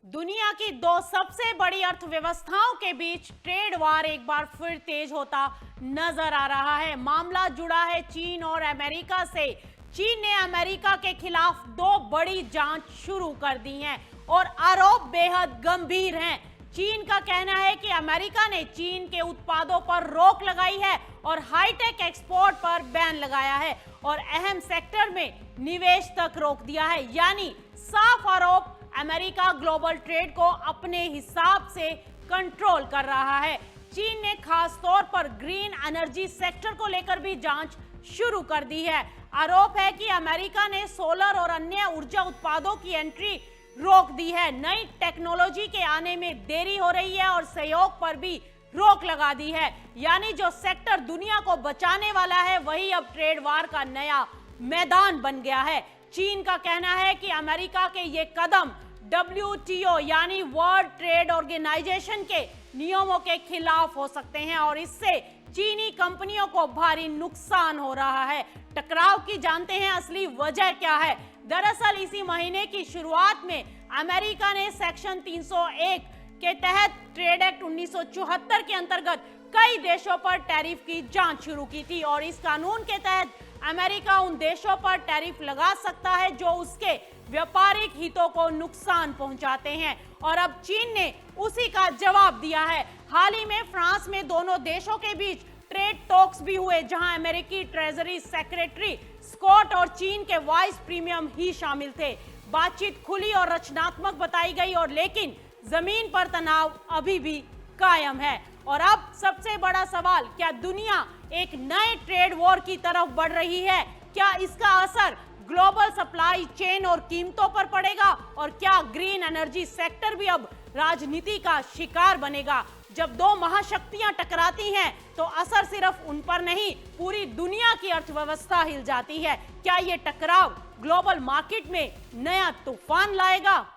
दुनिया की दो सबसे बड़ी अर्थव्यवस्थाओं के बीच ट्रेड वार एक बार फिर तेज होता नजर आ रहा है। मामला जुड़ा है चीन और अमेरिका से। चीन ने अमेरिका के खिलाफ दो बड़ी जांच शुरू कर दी है और आरोप बेहद गंभीर हैं। चीन का कहना है कि अमेरिका ने चीन के उत्पादों पर रोक लगाई है और हाईटेक एक्सपोर्ट पर बैन लगाया है और अहम सेक्टर में निवेश तक रोक दिया है। यानी साफ आरोप अमेरिका ग्लोबल ट्रेड को अपने हिसाब से कंट्रोल कर रहा है। चीन ने खास तौर पर ग्रीन एनर्जी सेक्टर को लेकर भी जांच शुरू कर दी है। आरोप है कि अमेरिका ने सोलर और अन्य ऊर्जा उत्पादों की एंट्री रोक दी है। नई टेक्नोलॉजी के आने में देरी हो रही है और सहयोग पर भी रोक लगा दी है। यानी जो सेक्टर दुनिया को बचाने वाला है वही अब ट्रेड वार का नया मैदान बन गया है। चीन का कहना है कि अमेरिका के ये कदम WTO यानी वर्ल्ड ट्रेड ऑर्गेनाइजेशन के नियमों के खिलाफ हो सकते हैं और इससे चीनी कंपनियों को भारी नुकसान हो रहा है। टकराव की जानते हैं असली वजह क्या है। दरअसल इसी महीने की शुरुआत में अमेरिका ने सेक्शन 301 के तहत ट्रेड एक्ट 1974 के अंतर्गत कई देशों पर टैरिफ की जांच शुरू की थी और इस कानून के तहत अमेरिका उन देशों पर टैरिफ लगा सकता है जो उसके व्यापारिक हितों को नुकसान पहुंचाते हैं और अब चीन ने उसी का जवाब दिया है। हाल ही में फ्रांस में दोनों देशों के बीच ट्रेड टॉक्स भी हुए जहां अमेरिकी ट्रेजरी सेक्रेटरी स्कॉट और चीन के वाइस प्रीमियम ही शामिल थे। बातचीत खुली और रचनात्मक बताई गई और लेकिन जमीन पर तनाव अभी भी कायम है। और अब सबसे बड़ा सवाल, क्या दुनिया एक नए ट्रेड वॉर की तरफ बढ़ रही है? क्या इसका असर ग्लोबल सप्लाई चेन और कीमतों पर पड़ेगा? और क्या ग्रीन एनर्जी सेक्टर भी अब राजनीति का शिकार बनेगा? जब दो महाशक्तियां टकराती हैं तो असर सिर्फ उन पर नहीं, पूरी दुनिया की अर्थव्यवस्था हिल जाती है। क्या ये टकराव ग्लोबल मार्केट में नया तूफान लाएगा?